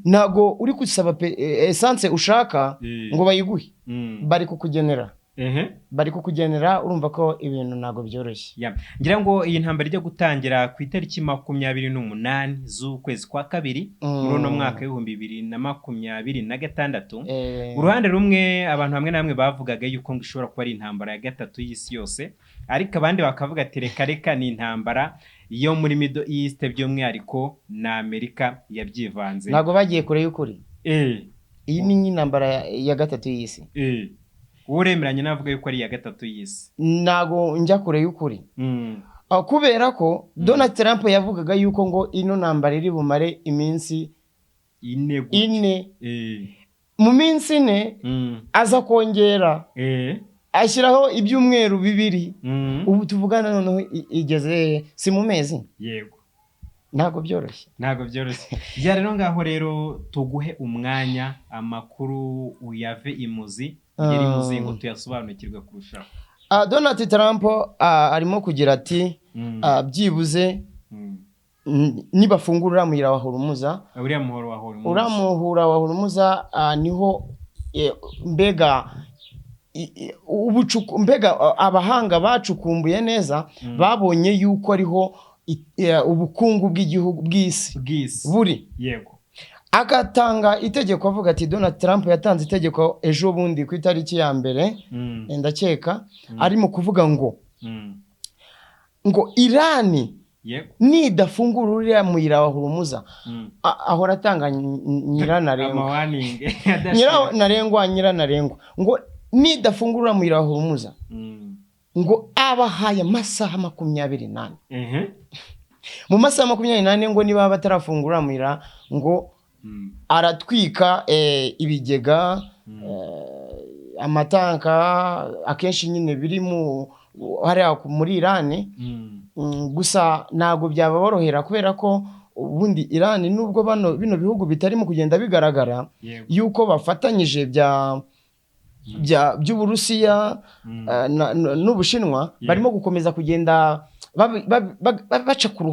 nago uri kusaba essence ushaka ngo bayiguhe bari kukugenera bari kukugenera urumva ko ibintu nago byoroshye ngira ngo iyi ntambara ijya gutangira ku itariki 28 z'ukwezi kwa kabiri muri no mwaka w'2026 uruhande rumwe abantu hamwe namwe bavugaga yuko ngo ishobora kuba ari intambara ya gatatu y'isi yose ariko abandi bakavuga ati reka ni intambara yo muri Middle East by'umwihariko na Amerika yabyivanze nago bagiye kure y'ukuri iyi ni intambara ya gatatu y'isi uremeranye navuga yuko ari ya gatatu y'isi nago njya kure y'ukuri kubera ko Donald Trump yavugaga yuko ngo ino ntambara iri bumare iminsi 4 mu minsi 4 aza kongera ashyiraho ibyumweru 2 ubu tuvugana noneho igeze si mu mezi yego nago byoroshye ya rero ngaho rero tuguhe umwanya amakuru uyave imuzi ngeri muzingo tuyasobanukirwe kurushaho Donald Trump arimo kugira ati byibuze nibafungurira muhira wa Horumuza uriya muhoro wa Horumuza niho mbega abahanga bacukumbuye neza babonye yuko ariho ubukungu bw'igihugu bw'isi buri yego agatanga itegeko avuga ati Donald Trump yatanze itegeko ejo bundi ku itariki ya mbere ndakeka arimo kuvuga ngo Irani nidafungura uriya muhira wa Horumuza ahora atanga nyiranarengwa ngo nidafungura muhira wa Horumuza ngo abahaye amasaha 28 mu masaha 28 ngo niba batarafungura muhira ngo aratwika ibigega amatanka akenshi nyine biri mu hariya muri Irani gusa nago byababorohera kubera ko ubundi Irani nubwo bino bihugu bitarimo kugenda bigaragara yuko bafatanyije by'Uburusiya n'Ubushinwa barimo gukomeza kugenda baca ku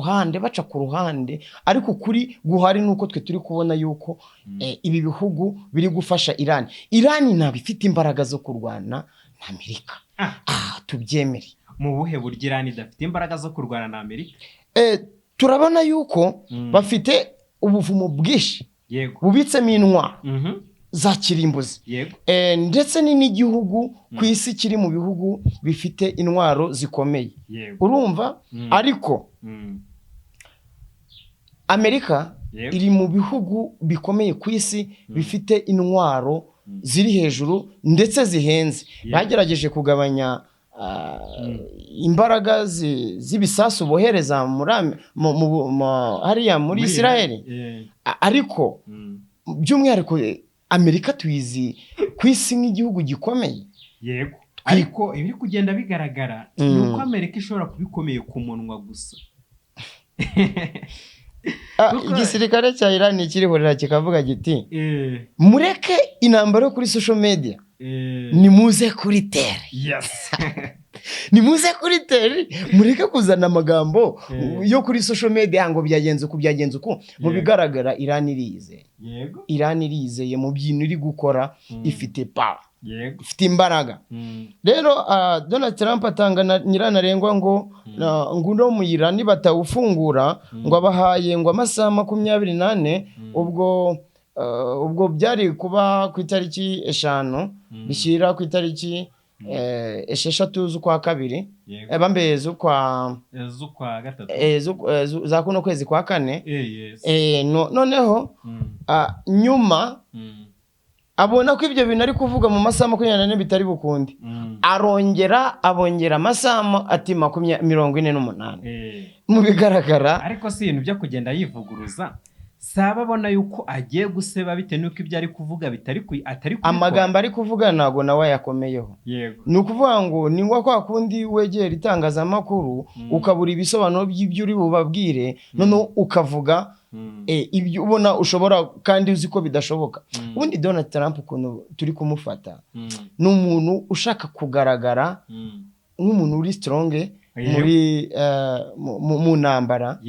ruhande ariko kuri guhari nuko twe turi kubona yuko ibi bihugu biri gufasha Irani ntabwo ifite imbaraga zo kurwana na Amerika tubyemere mu buhe buryo Irani idafite imbaraga zo kurwana na Amerika turabona yuko bafite ubuvumo bwinshi bubitsemo intwaro za kirimbuzi ndetse n'igihugu ku isi kiri mu bihugu bifite intwaro zikomeye urumva ariko Amerika iri mu bihugu bikomeye ku isi bifite intwaro ziri hejuru ndetse zihenze bagerageje kugabanya imbaraga z'ibisasu bohereza hariya muri Israel ariko by'umwihariko Amerika tuyizi ku isi nk'igihugu gikomeye yego ariko ibiri kugenda bigaragara nuko Amerika ishobora kubikomeye ku munwa gusa igisirikare cya Irani kirihorera kikavuga giti mureke intambara kuri social media nimuze kuri tere nimuze kuri tere mureke kuzana amagambo yo kuri social media ngo byagenze uko mu bigaragara Irani irizeye mu byintu iri gukora ifite power ifite imbaraga rero Donald Trump atanga nyiranarengwa ngo no mu Irani batawufungura ngo abahaye ngo amasaha 28 ubwo byari kuba ku itariki 5 bishyira ku itariki 6 z'ukwa kabiri bambe z'ukwa gatatu za kuno kwezi kwa 4 noneho nyuma abona ko ibyo bintu ari kuvuga mu masaha 24 bitari bukundi abongera amasaha ati 48 mu bigaragara ariko si ibintu byo kugenda yivuguruza saba abona yuko agiye guseba bite nuko ibyo ari kuvuga atari kubikora amagambo ari kuvuga nago nawe yakomeyeho ni ukuvuga ngo ni ngo kwa kundi wegera itangazamakuru ukabura ibisobanuro by'ibyo uri bubabwire none ukavuga ibyo ubona ushobora kandi uzi ko bidashoboka ubundi Donald Trump ukuntu turi kumufata ni umuntu ushaka kugaragara nk'umuntu uri strong muri mu ntambara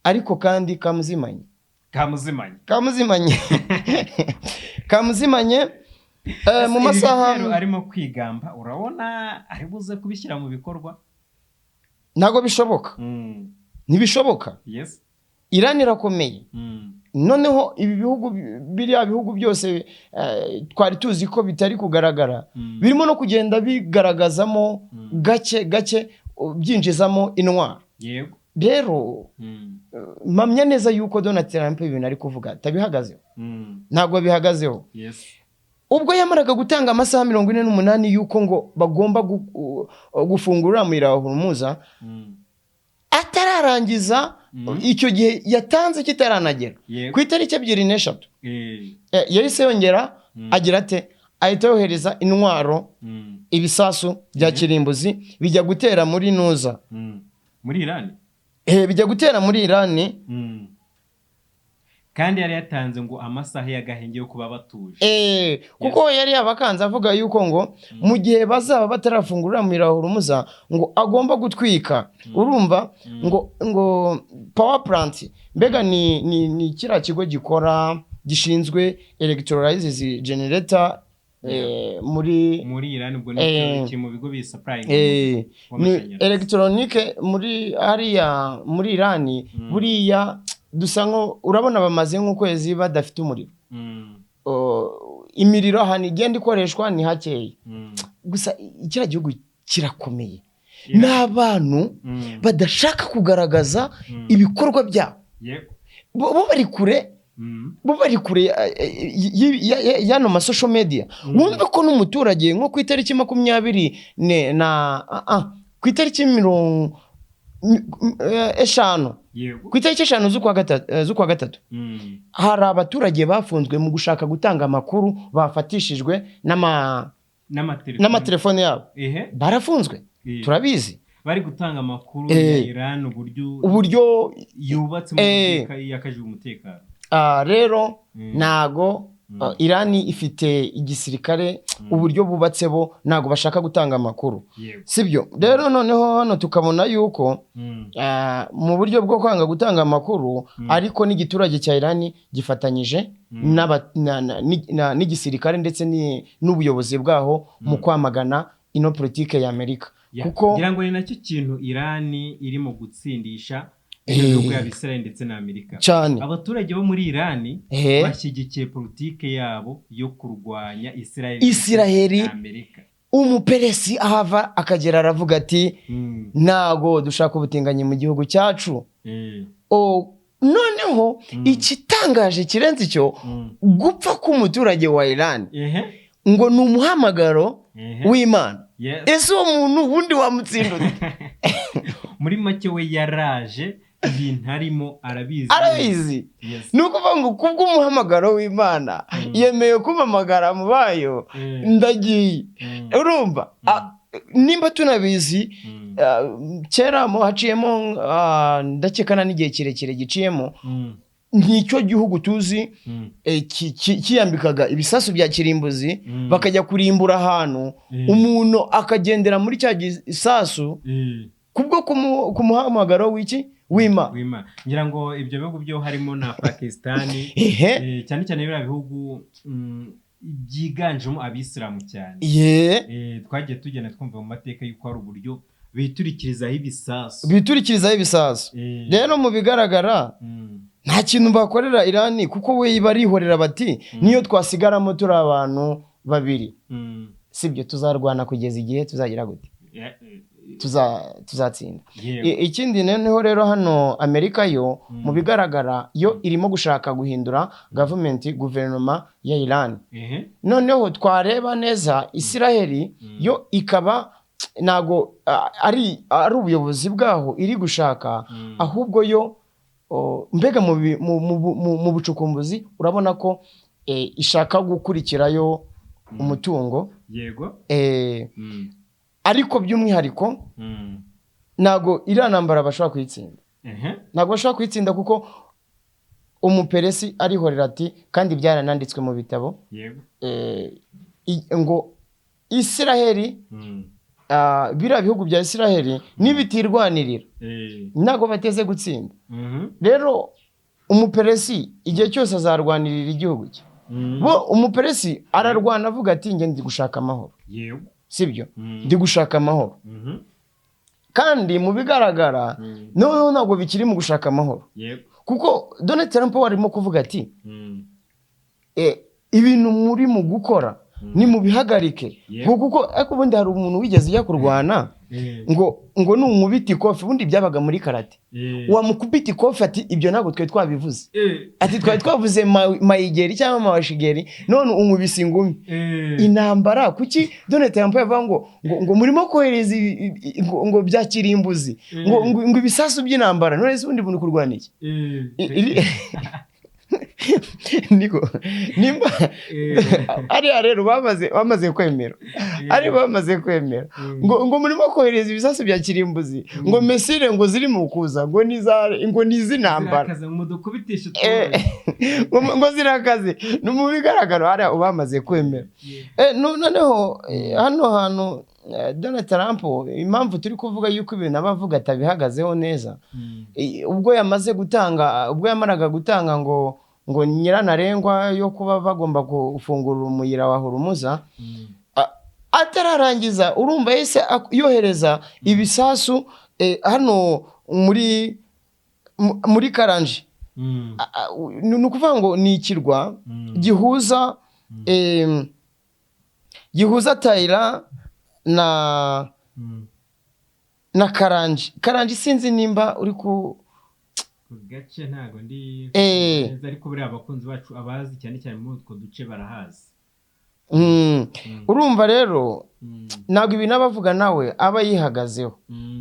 ariko kandi kamuzimanye kamuzimanye mu masaha arimo kwigamba urabona ari buze kubishyira mu bikorwa ntago bishoboka ntibishoboka Iran irakomeye noneho ibi bihugu biriya bihugu byose twari tuzi ko bitari kugaragara birimo no kugenda bigaragazamo gake byinjizamo intwaro rero mpamya neza yuko Donald Trump ibintu ari kuvuga atabihagazeho ntabwo bihagazeho ubwo yamaraga gutanga amasaha 48 yuko ngo bagomba gufungura mu Hormuz atararangiza icyo gihe yatanze kitaranagera ku itariki 2 yahise yongera agira ate ahita yohereza intwaro ibisasu bya kirimbuzi bijya gutera muri Nuza muri Iran bijya gutera muri Iran kandi yari yatanze ngo amasaha y'agahenge yo kuba batuje kuko yari yabakanze avuga yuko ngo mu gihe bazaba batarafungurira mu Hormuz ngo agomba gutwika urumva ngo power plant mbega ni kira kigo gikora gishinzwe electrolysis generator muri Iran ubwo ni mu bigo bi supplying ni electronique muri ariya muri Iran buriya dusango urabona bamaze nk'ukwezi badafite umuriro imiriro ahantu igenda ikoreshwa ni hakeye gusa ikira gihugu kirakomeye n'abantu badashaka kugaragaza ibikorwa byabo bo bari kure yano ma social media wumve ko n'umuturage nko ku itariki 20 ku itariki 5 ku itariki 5 z'ukwa gatatu hari abaturage bafunzwe mu gushaka gutanga amakuru bafatishijwe n'amatelefone yabo barafunzwe turabizi bari gutanga amakuru ya Iran uburyo yubatse mu yakaje umutekano rero nago Iran ifite igisirikare uburyo bubatse bo nago bashaka gutanga amakuru sibyo rero noneho hano tukabona yuko mu buryo bwo kwanga gutanga amakuru ariko n'igiturage cya Iran gifatanyije n'igisirikare ndetse n'ubuyobozi bwaho mu kwamagana ino politike ya Amerika kuko ngira ngo ni nacyo kintu Iran irimo gutsindisha ibihugu ya Israel ndetse na Amerika abaturage bo muri Iran bashyigikiye politike yabo yo kurwanya Israel na Amerika umuperesi ahava akagera aravuga ati nago dushaka ubutinganyi mu gihugu cyacu noneho ikitangaje kirenze icyo gupfa k'umuturage wa Iran ngo ni umuhamagaro w'Imana ese uwo muntu ubundi wamutsindura muri make we yaraje ibintu arimo arabizi ni ukuvuga ngo kubw'umuhamagaro w'Imana yemeye kumamagara mu bayo ndagiye urumva nimba tunabizi kera mo haciyemo ndakekana n'igihe kirekire giciyemo nicyo gihugu tuzi kiyambikaga ibisasu bya kirimbuzi bakajya kurimbura ahantu umuntu akagendera muri cya gisasu kubwo kumuhamagaro w'Imana ngira ngo ibyo bihugu byo harimo na Pakistan cyane cyane biriya bihugu byiganjemo abisilamu cyane twagiye tugenda twumva mu mateka yuko hari uburyo biturikirizaho ibisasu rero mu bigaragara nta kintu bakorera Iran kuko we barihorera bati niyo twasigaramo turi abantu babiri sibyo tuzarwana kugeza igihe tuzagira gute tuzatsinda ikindi noneho rero hano Amerika yo mu bigaragara yo irimo gushaka guhindura guverinoma ya Iran noneho twareba neza Israel yo ikaba nago ari ubuyobozi bwaho iri gushaka ahubwo yo mbega mu bucukumbuzi urabona ko ishaka gukurikirayo umutungo ariko by'umwihariko nago iranambara bashobora kwitsinda nago bashobora kwitsinda kuko umuperesi arihorera ati kandi byarananditswe mu bitabo ngo Israel biriya bihugu bya Israel nibitirwanirira nago bateze gutsinda rero umuperesi igihe cyose azarwanirira igihugu cye. Bo umuperesi ararwana avuga ati nge ndi gushaka amahoro. Yego. Sibyo? Ndi gushaka amahoro. Kandi mu bigaragara no ntabwo bikiri mu gushaka amahoro. Yego. Kuko Donald Trump warimo kuvuga ati ibintu muri mu gukora ni mu bihagarike. Kuko ariko ubundi hari umuntu wigeze ujya kurwana ngo numubita ikofi, ubundi byabaga muri karate. Wamukubita ikofi ati ibyo ntabwo twe twabivuze. Ati twari twavuze mayigeri cyangwa mawashigeri, none unkubise ingumi. Intambara kuki Donald Trump yavuga ngo murimo kohereza ngo byakirimbuzi, ngo ibisasu by'intambara, none se ubundi buntu kurwana iki? Niko nimba ari rero bamaze kwemera, ari bamaze kwemera ngo murimo kohereza ibisasu bya kirimbuzi, ngo mesire ngo ziri mu kuza, ngo nizinambara ngo zirakaze. No mu bigaragaro ari bamaze kwemera. Noneho hano hantu Donald Trump impamvu turi kuvuga yuko ibintu abavuga atabihagazeho neza, ubwo yamaraga gutanga ngo nyirantarengwa yo kuba bagomba gufungura umuyira wa Horumuza, atararangiza urumva yese yohereza ibisasu hano muri Karanji. Ni ukuvuga ngo ni ikirwa gihuza Taira na Karanji sinzi nimba uri ku gace ntago ndi ariko buri abakunzi bacu abazi cyane cyane muri utwo duce barahazi. Urumva rero ntago ibintu abavuga nawe aba yihagazeho,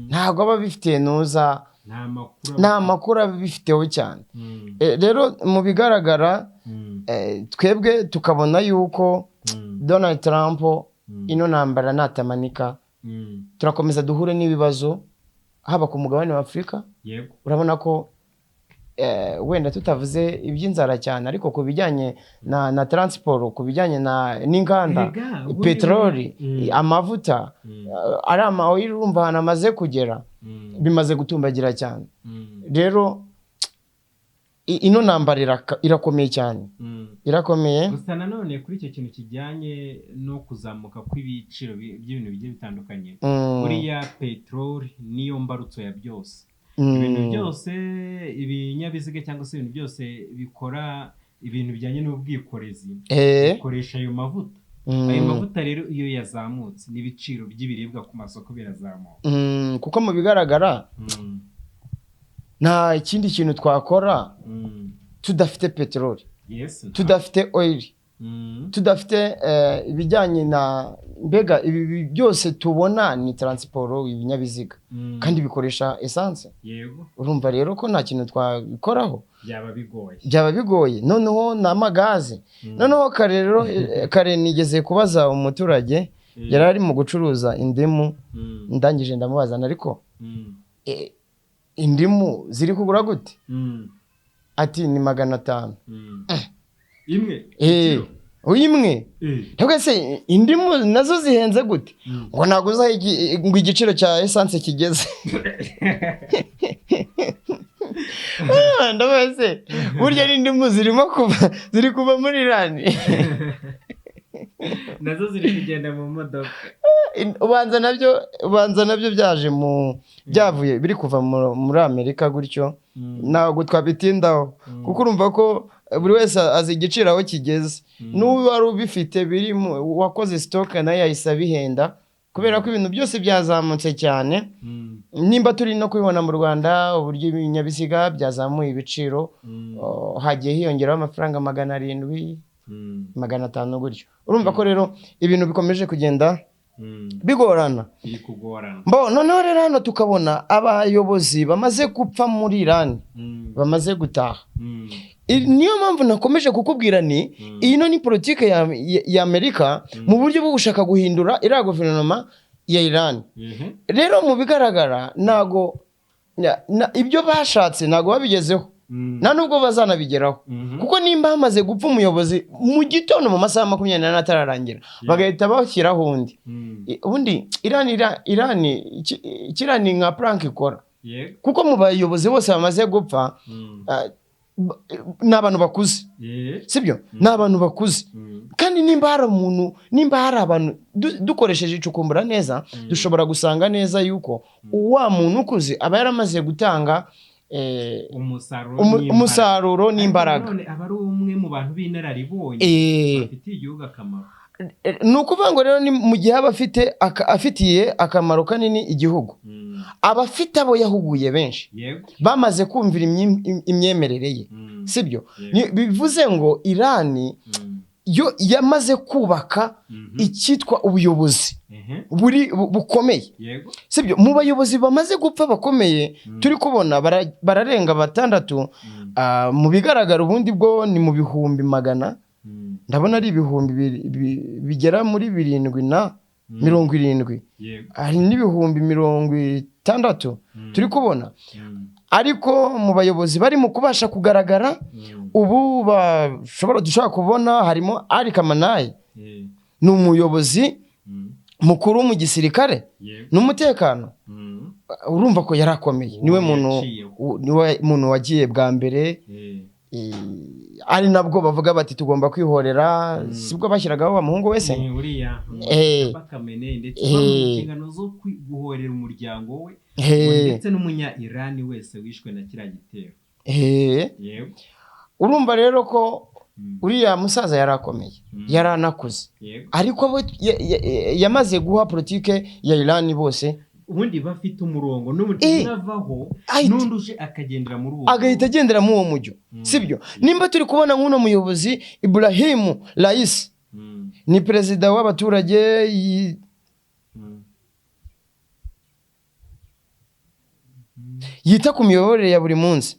ntago aba bifitiye nuza, nta makuru aba bifiteho cyane. Rero mu bigaragara twebwe tukabona yuko Donald Trump ino ntambara natamanika turakomeza duhure n'ibibazo haba ku mugabane wa Afurika. Urabona ko wenda tutavuze iby'inzara cyane, ariko ku bijyanye na transport, ku bijyanye n'inganda, peteroli, amavuta, ari ama-oil urumva ahantu amaze kugera bimaze gutumbagira cyane. Rero ino ntambara irakomeye cyane, irakomeye. Gusa nanone kuri icyo kintu kijyanye no kuzamuka kw'ibiciro by'ibintu bigiye bitandukanye, buriya peteroli niyo mbarutso ya byose. Ibintu byose, ibinyabiziga cyangwa se ibintu byose bikora ibintu bijyanye n'ubwikorezi bikoresha ayo mavuta. Ayo mavuta rero iyo yazamutse n'ibiciro by'ibiribwa ku masoko birazamuka. Kuko mu bigaragara nta ikindi kintu twakora tudafite peteroli, tudafite oil, tudafite ibijyanye na mbega ibi byose tubona ni transport, ibinyabiziga kandi bikoresha essence. Urumva rero ko nta kintu twabikoraho, byaba bigoye. Noneho n'amagaze, noneho kare nigeze kubaza umuturage yari ari mu gucuruza indimu, ndangije ndamubazana ariko indimu ziri kugura gute? Ati ni 500. Imwe? Imwe? Ntabwo se indimu nazo zihenze gute? Ngo ntabwo uzaho ngo igiciro cya essence kigeze. Ndabaze burya n'indimu ziri kuva muri Iran. Nazo ziri kugenda mu modoka. Ubanza nabyo byavuye biri kuva muri Amerika gutyo. Ntabwo twabitindaho kuko urumva ko buri wese azi igiciro aho kigeze. N'ubu wari ubifite biri wakoze stock nayo yahise bihenda kubera ko ibintu byose byazamutse cyane. Nimba turi no kubibona mu Rwanda uburyo ibinyabiziga byazamuye ibiciro, hagiye hiyongeraho amafaranga 700 500 gutyo. Urumva ko rero ibintu bikomeje kugenda bigorana. Noneho rero hano tukabona abayobozi bamaze gupfa muri Iran, bamaze gutaha. Niyo mpamvu nakomeje kukubwira ni ino ni politike ya Amerika mu buryo bwo gushaka guhindura iriya guverinoma ya Iran. Rero mu bigaragara nago ibyo bashatse nago babigezeho, nta nubwo bazanabigeraho. Kuko nimba hamaze gupfa umuyobozi mu gitondo mu masaha 24 atararangira bagahita bashyiraho undi Iran nka prank ikora. Kuko mu bayobozi bose bamaze gupfa n'abantu bakuze sibyo n'abantu bakuze kandi nimba hari abantu dukoresheje icukumbura neza dushobora gusanga neza yuko wa muntu ukuze aba yaramaze gutanga umusaruro n'imbaraga none aba ari umwe mu bantu b'inararibonye bafitiye igihugu akamaro ni ukuvuga ngo rero mu gihe aba afitiye akamaro kanini igihugu abafite abo yahuguye benshi bamaze kumvira imyemerere ye sibyo bivuze ngo Irani yo yamaze kubaka icyitwa ubuyobozi bukomeye sibyo mu bayobozi bamaze gupfa bakomeye turi kubona bararenga 6 mu bigaragara ubundi bwo ni mu bihumbi 100 ndabona ari ibihumbi bigera muri 770 hari n'ibihumbi 60 turi kubona ariko mu bayobozi bari mu kubasha kugaragara ubu dushobora kubona harimo Ali Khamenei ni umuyobozi mukuru mu gisirikare n'umutekano urumva ko yarakomeye niwe muntu wagiye bwa mbere ari nabwo bavuga bati tugomba kwihorera sibwo bashyiragaho umuhungu wese Khamenei ndetse n'inshingano zo guhorera umuryango we ndetse n'umunya Irani wese wishwe na kiriya gitero urumva rero ko uriya musaza yarakomeye yaranakuze ariko yamaze guha politike ya Irani bose ubundi bafite umurongo n'ubundi navaho n'unduje akagendera muri uwo agahita agendera mu uwo mujyo sibyo nimba turi kubona nk'uno muyobozi Ibrahim Raisi ni perezida w'abaturage yita ku miyoborere ya buri munsi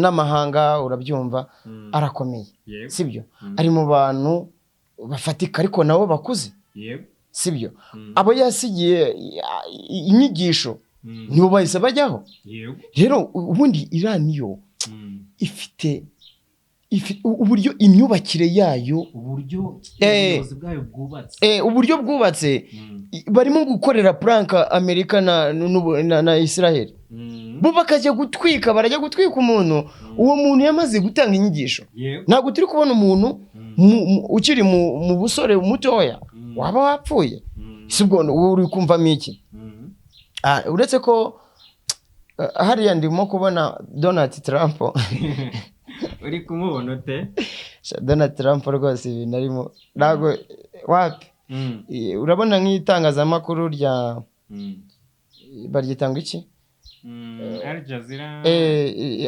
n'amahanga urabyumva arakomeye sibyo ari mu bantu bafatika ariko nabo bakuze sibyo abo yasigiye inyigisho nibo bahise bajyaho rero ubundi Irani yo ifite uburyo imyubakire yayo uburyo bwubatse barimo gukorera pranka Amerika na Israel bo bakajya gutwika barajya gutwika umuntu uwo muntu yamaze gutanga inyigisho ntabwo turi kubona umuntu ukiri mu busore mutoya waba wapfuye sibwo uri kumvamo iki uretse ko hariya ndimo kubona Donald Trump uri kumubona ute Donald Trump rwose ibintu arimo ntabwo wapi urabona nk'itangazamakuru rya baryitanga iki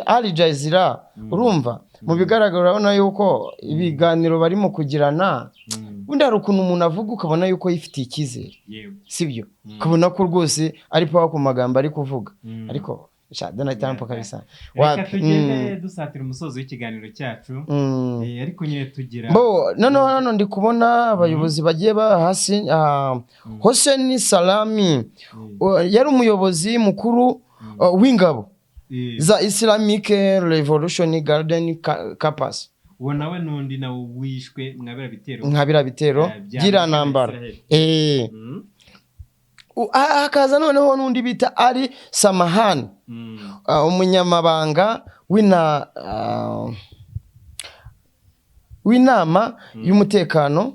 Al Jazeera urumva mu bigaragara urabona yuko ibiganiro barimo kugirana ubundi hari ukuntu umuntu avuga ukabona yuko yifitiye icyizere sibyo ukabona ko rwose ari pawa ku magambo ari kuvuga ariko Donald Trump kabisa reka tugende dusatira umusozo w'ikiganiro cyacu ariko nyine tugira none ndi kubona abayobozi bagiye hasi Hossein Salami yari umuyobozi mukuru w'ingabo za Islamic Revolution Garden Corps uwo nawe n'undi nawe wishwe mwabira bitero gira nambara hakaza noneho n'undi bita Ali Samahani umunyamabanga w'inama y'umutekano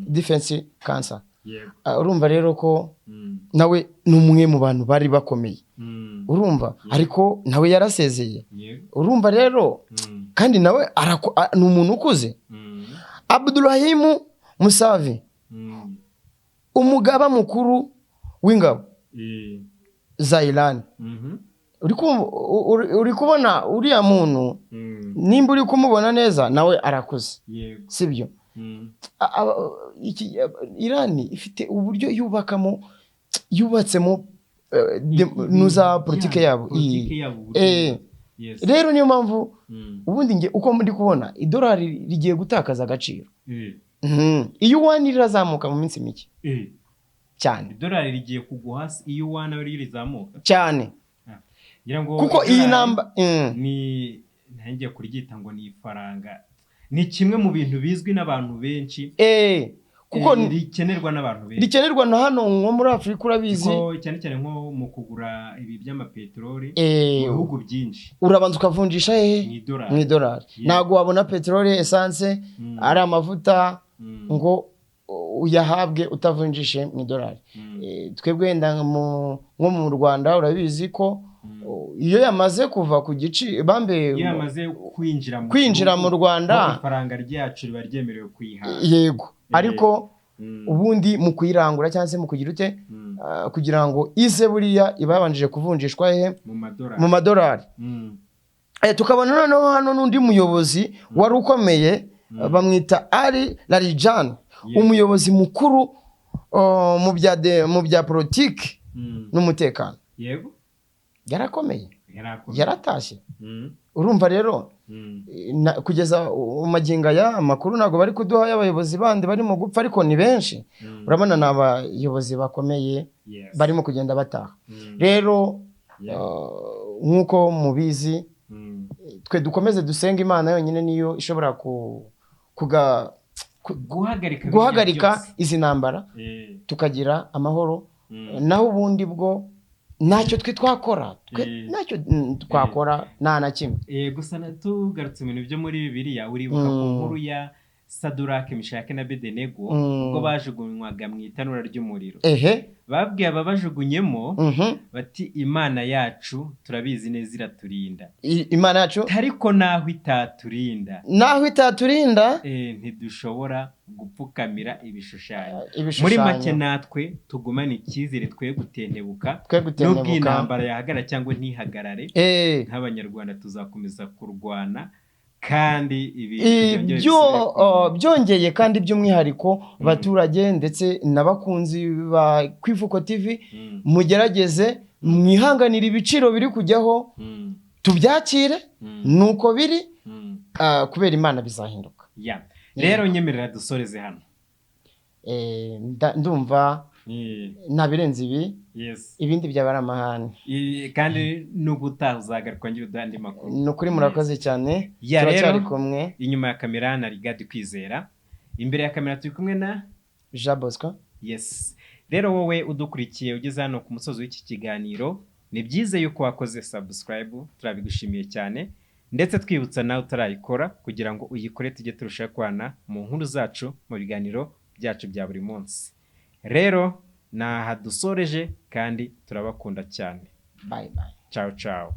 Defense Council urumva rero ko nawe ni umwe mu bantu bari bakomeye urumva ariko nawe yarasezeye urumva rero kandi nawe ni umuntu ukuze Abdurrahim Musavi umugaba mukuru w'ingabo za Iran uri kubona uriya muntu nimba uri kumubona neza nawe arakuze sibyo Iran ifite uburyo yubatsemo nuza politike yabo rero niyo mpamvu ubundi nge uko ndi kubona idolari rigiye gutakaza agaciro iyo wani rirazamuka mu minsi mike cyane idolari rigiye kugwa hasi iyo wana rizamuka cyane kuko iyi namba ni ntangiye kuryita ngo ni ifaranga ni kimwe mu bintu bizwi n'abantu benshi kuko rikenerwa n'abantu benshi, rikenerwa na hano nko muri Afurika urabizi, cyane cyane nko mu kugura ibi by'amapeteroli mu bihugu byinshi urabanza ukavunjisha hehe mu idolari. Ntabwo wabona peteroli, esanse, ari amavuta ngo uyahabwe utavunjishe mu idolari. Twebwe wenda nko mu Rwanda urabizi ko iyo yamaze kuva ku gici bambe yamaze kwinjira mu Rwanda ifaranga ryacu riba ryemerewe kuyihaha. Yego, ariko ubundi mu kuyirangura cyangwa se mu kugira ute kugira ngo ize buriya iba yabanjije kuvunjishwa hehe mu madolari. Tukabona noneho hano n'undi muyobozi wari ukomeye bamwita Ali Larijani, umuyobozi mukuru mu bya politiki n'umutekano. Yego, yarakomeye, yaratashye. Urumva rero kugeza maginga ya amakuru ntabwo bari kuduha y'abayobozi bandi barimo gupfa, ariko ni benshi. Urabona ni abayobozi bakomeye barimo kugenda bataha. Rero nk'uko mubizi, twe dukomeze dusenga Imana yonyine niyo ishobora guhagarika izi ntambara tukagira amahoro. Naho ubundi bwo ntacyo twe twakora, nta na kimwe. Gusa tugarutse ibintu byo muri Bibiliya, uribuka ku nkuru ya Sadurake, Meshaki na Abedenego ubwo bajugunywaga mu itanura ry'umuriro. Babwiye ababajugunyemo bati Imana yacu turabizi neza iraturinda. Imana yacu ariko naho itaturinda ntidushobora gupfukamira ibishushanyo. Muri make natwe tugumane icyizere, twe gutentebuka n'ubwo intambara yahagara cyangwa ntihagarare, nk'Abanyarwanda tuzakomeza kurwana. Kandi byongeye kandi by'umwihariko abaturage ndetse n'abakunzi ba Kwivuko TV, mugerageze mwihanganira ibiciro biri kujyaho, tubyakire nuko biri, kubera Imana bizahinduka. Rero nyemerera dusoreze hano. Ndumva nabirenze ibi, ibindi byaba ari amahane, kandi n'ubutaha uzagaruka ngira udandi makuru. Ni ukuri murakoze cyane, turacyari kumwe. Inyuma ya kamera na Rigadi Kwizera, imbere ya kamera turi kumwe na Jean Bosco. Rero wowe udukurikiye ugeze hano ku musozi w'iki kiganiro, ni byiza yuko wakoze subscribe, turabigushimiye cyane, ndetse twibutsa nawe utarayikora kugira ngo uyikore, tujye turushaho kwana mu nkuru zacu mu biganiro byacu bya buri munsi. Rero naha dusoreje kandi turabakunda cyane. Bye bye. Ciao ciao.